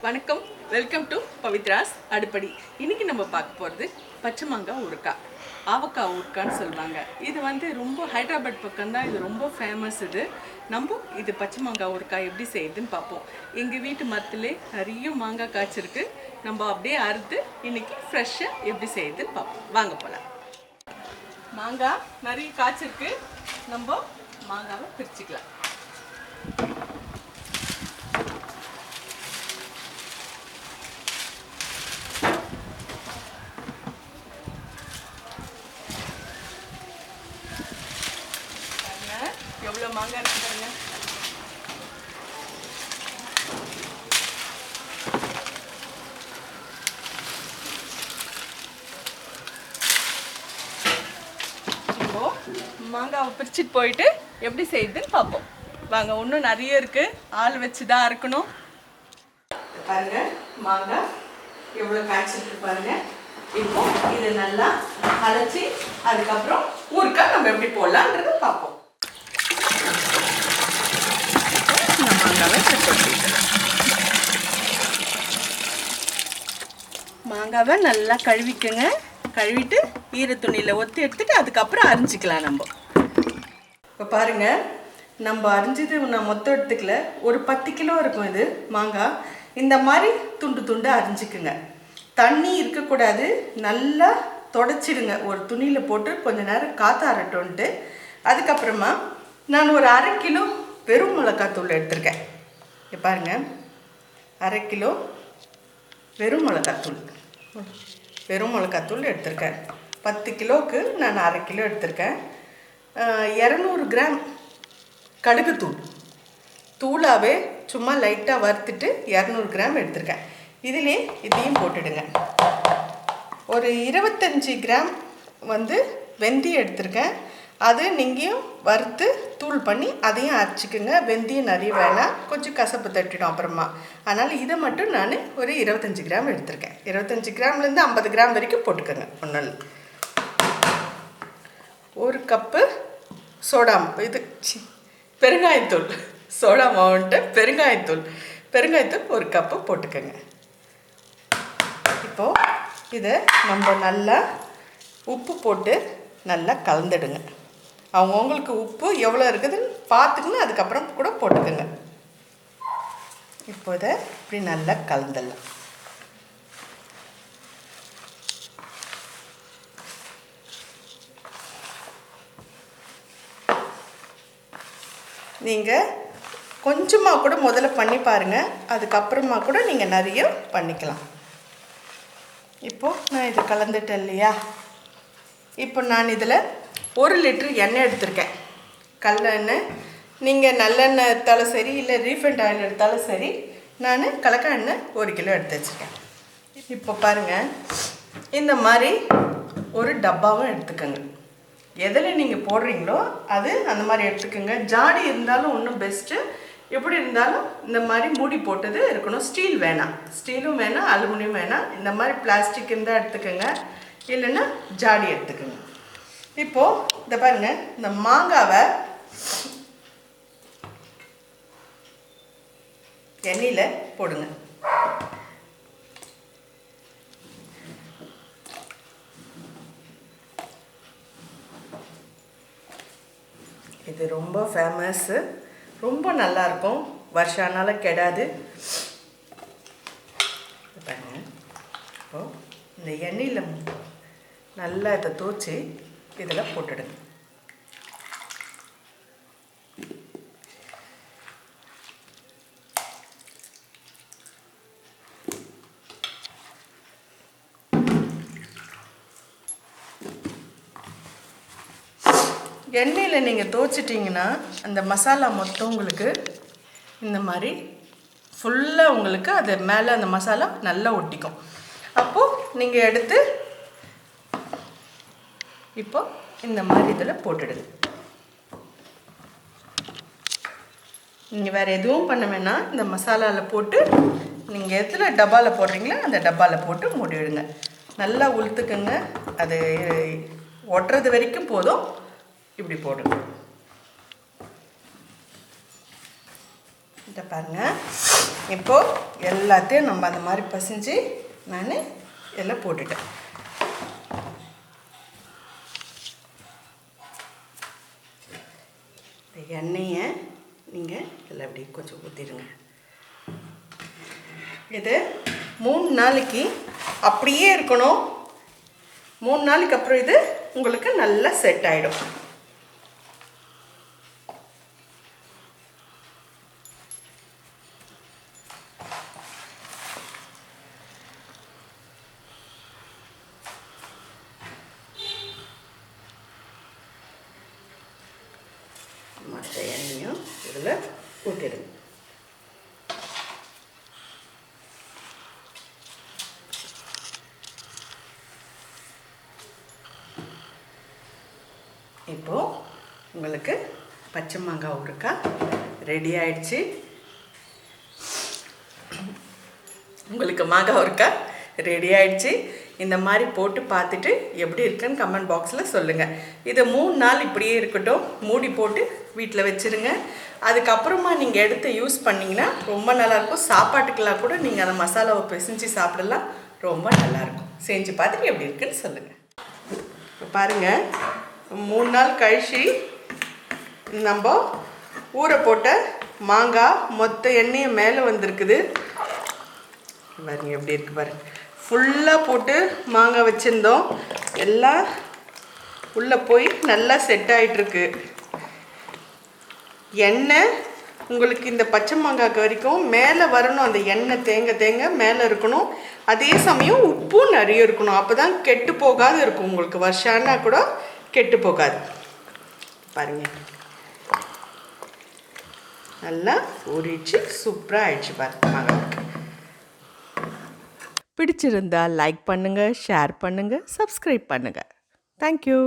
வணக்கம், welcome to பவித்ராஸ் அடுப்படி. இன்னைக்கு நம்ம பார்க்க போகிறது பச்சை மாங்காய் ஊறுகாய், avvakai ஊறுகாய்னு சொல்லுவாங்க. இது ரொம்ப ஹைதராபாத் பக்கம் தான் இது ரொம்ப ஃபேமஸ். இது பச்சை மாங்காய் ஊறுகாய் எப்படி செய்யுதுன்னு பார்ப்போம். எங்கள் வீட்டு மரத்துலேயே நிறைய மாங்காய் காய்ச்சிருக்கு. நம்ம அப்படியே அறுத்து இன்னைக்கு ஃப்ரெஷ்ஷாக எப்படி செய்யுதுன்னு பார்ப்போம். வாங்க போகலாம். மாங்காய் நிறைய காய்ச்சிருக்கு. நம்ம மாங்காவை பிரிச்சுக்கலாம். எவ்வளோ மாங்காய் இருக்கு பாருங்க. இப்போ மாங்காவை பிரிச்சுட்டு போயிட்டு எப்படி செய்யுதுன்னு பார்ப்போம். வாங்க. இன்னும் நிறைய இருக்கு, ஆள் வச்சு தான் அறுக்கணும். பாருங்க, மாங்காய் எவ்வளோ காய்ச்சிட்டு பாருங்க. இப்போ இதை நல்லா அரைச்சி அதுக்கப்புறம் ஊறுகாய் நம்ம எப்படி போடலான்றது பார்ப்போம். மாங்காவை நல்லா கழுவிக்கங்க. கழுவிட்டு ஈர துணியில் ஒத்தி எடுத்துட்டு அதுக்கப்புறம் அரிஞ்சிக்கலாம். நம்ம இப்போ பாருங்க, நம்ம அரிஞ்சது நான் மொத்தம் எடுத்துக்கல, ஒரு 10 கிலோ இருக்கும் இது மாங்காய். இந்த மாதிரி துண்டு துண்டு அரிஞ்சிக்குங்க. தண்ணி இருக்கக்கூடாது, நல்லா தொடச்சிடுங்க. ஒரு துணியில் போட்டு கொஞ்சம் நேரம் காத்தாரட்டோன்ட்டு. அதுக்கப்புறமா நான் ஒரு 1/2 கிலோ வெறும் மிளகாத்தூள் எடுத்திருக்கேன். இப்போ பாருங்க, 1/2 கிலோ வெறும் மிளகாத்தூள் எடுத்திருக்கேன். 10 கிலோவுக்கு நான் 1/2 கிலோ எடுத்திருக்கேன். 200 கிராம் கடுகு தூளாகவே சும்மா லைட்டாக வறுத்துட்டு 200 கிராம் எடுத்திருக்கேன். இதையும் போட்டுடுங்க. ஒரு 25 கிராம் வெந்தயம் எடுத்திருக்கேன். அது நீங்களும் வறுத்து தூள் பண்ணி அதையும் அரைச்சிக்குங்க. வெந்தயம் நிறைய வேணாம், கொஞ்சம் கசப்பு தட்டிடும் அப்புறமா. அதனால் இதை மட்டும் நான் ஒரு 25 கிராம் எடுத்திருக்கேன். 25 கிராம்லேருந்து 50 கிராம் வரைக்கும் போட்டுக்கோங்க. ஒன்றும் ஒரு கப்பு பெருங்காயத்தூள், சோடா மாவுன்ட்டு பெருங்காயத்தூள் ஒரு கப்பு போட்டுக்கோங்க. இப்போது இதை நம்ம நல்லா உப்பு போட்டு நல்லா கலந்துடுங்க. அவங்கவுங்களுக்கு உப்பு எவ்வளோ இருக்குதுன்னு பார்த்துக்குன்னு அதுக்கப்புறம் கூட போட்டுக்கோங்க. இப்போ இதை இப்படி நல்லா கலந்துடலாம். நீங்கள் கொஞ்சமாக கூட முதல்ல பண்ணி பாருங்கள், அதுக்கப்புறமா கூட நீங்கள் நிறைய பண்ணிக்கலாம். இப்போது நான் இது கலந்துட்டேன் இல்லையா? இப்போ நான் இதில் 1 லிட்டர் எண்ணெய் எடுத்திருக்கேன். கடலெண்ணெய். நீங்கள் நல்லெண்ணெய் எடுத்தாலும் சரி, இல்லை ரீஃபைண்ட் ஆயில் எடுத்தாலும் சரி. நான் கலக்க எண்ணெய் 1 கிலோ எடுத்து வச்சுருக்கேன். இப்போ பாருங்கள், இந்த மாதிரி ஒரு டப்பாவும் எடுத்துக்கோங்க. எதில் நீங்கள் போடுறீங்களோ அது அந்த மாதிரி எடுத்துக்கோங்க. ஜாடி இருந்தாலும் இன்னும் பெஸ்ட்டு. எப்படி இருந்தாலும் இந்த மாதிரி மூடி போட்டது இருக்கணும். ஸ்டீலும் வேணாம், அலுமினியம் வேணாம். இந்த மாதிரி பிளாஸ்டிக் இருந்தால் எடுத்துக்கோங்க, இல்லைன்னா ஜாடி எடுத்துக்கோங்க. இப்போது இந்த பாருங்கள், இந்த மாங்காவை எண்ணெயில் போடுங்க. இது ரொம்ப ஃபேமஸ்ஸு, ரொம்ப நல்லாயிருக்கும், வருஷானால கெடாது. பாருங்க, இப்போது இந்த எண்ணெயில் நல்லா இதை தோச்சி இதில் போட்டுடுங்க. எண்ணெயில் நீங்கள் தோச்சிட்டிங்கன்னா அந்த மசாலா மொத்தம் உங்களுக்கு இந்த மாதிரி ஃபுல்லாக உங்களுக்கு அது மேலே அந்த மசாலா நல்லா ஒட்டிக்கும். அப்போது நீங்கள் எடுத்து இப்போ இந்த மாதிரி இதில் போட்டுடுங்க. நீங்கள் வேறு எதுவும் பண்ண வேணாம். இந்த மசாலாவில் போட்டு நீங்கள் எதில் டப்பாவில் போடுறீங்களோ அந்த டப்பாவில் போட்டு மூடிவிடுங்க. நல்லா உளுத்துக்குங்க. அது ஒட்டுறது வரைக்கும் போதும். இப்படி போடுங்க. இதை பாருங்கள், இப்போது எல்லாத்தையும் நம்ம அந்த மாதிரி பசிஞ்சு நான் எல்லாம் போட்டுட்டேன். எண்ணெயை நீங்கள் எல்லாம் அப்படி கொஞ்சம் ஊற்றிடுங்க. இது 3 நாளைக்கு அப்படியே இருக்கணும். 3 நாளைக்கு அப்புறம் இது உங்களுக்கு நல்லா செட் ஆகிடும். மற்ற எண்ணெயும் இதில் ஊற்றிடுங்க. இப்போது உங்களுக்கு பச்சை மாங்காய் ஊறுகாய் ரெடி ஆயிடுச்சு. உங்களுக்கு மாங்காய் ஊறுகாய் ரெடி ஆயிடுச்சு. இந்த மாதிரி போட்டு பார்த்துட்டு எப்படி இருக்குன்னு கமெண்ட் பாக்ஸில் சொல்லுங்கள். இதை 3 நாள் இப்படியே இருக்கட்டும், மூடி போட்டு வீட்டில் வச்சுருங்க. அதுக்கப்புறமா நீங்கள் எடுத்து யூஸ் பண்ணிங்கன்னா ரொம்ப நல்லாயிருக்கும். சாப்பாட்டுக்கெல்லாம் கூட நீங்கள் அந்த மசாலாவை பிசைஞ்சு சாப்பிடலாம், ரொம்ப நல்லாயிருக்கும். செஞ்சு பார்த்துட்டு எப்படி இருக்குன்னு சொல்லுங்கள். இப்போ பாருங்கள், 3 நாள் கழிச்சு நம்ம ஊற போட்ட மாங்காய் மொத்த எண்ணெயை மேலே வந்திருக்குது. பாருங்க எப்படி இருக்கு பாருங்க. ஃபுல்லாக போட்டு மாங்காய் வச்சுருந்தோம், எல்லாம் உள்ளே போய் நல்லா செட் ஆகிட்டுருக்கு. எண்ணெய் உங்களுக்கு இந்த பச்சை மாங்காய்க்கு வரைக்கும் மேலே வரணும். அந்த எண்ணெய் தேங்க மேலே இருக்கணும். அதே சமயம் உப்பும் நிறைய இருக்கணும். அப்போ தான் கெட்டு போகாது இருக்கும். உங்களுக்கு வருஷம்னா கூட கெட்டு போகாது. பாருங்கள், நல்லா ஊறிச்சு, சூப்பராக ஆயிடுச்சு பாருங்க. மாங்காய்க்கு பிடிச்சிருந்தா லைக் பண்ணுங்கள், ஷேர் பண்ணுங்கள், சப்ஸ்கிரைப் பண்ணுங்கள். தேங்க்யூ.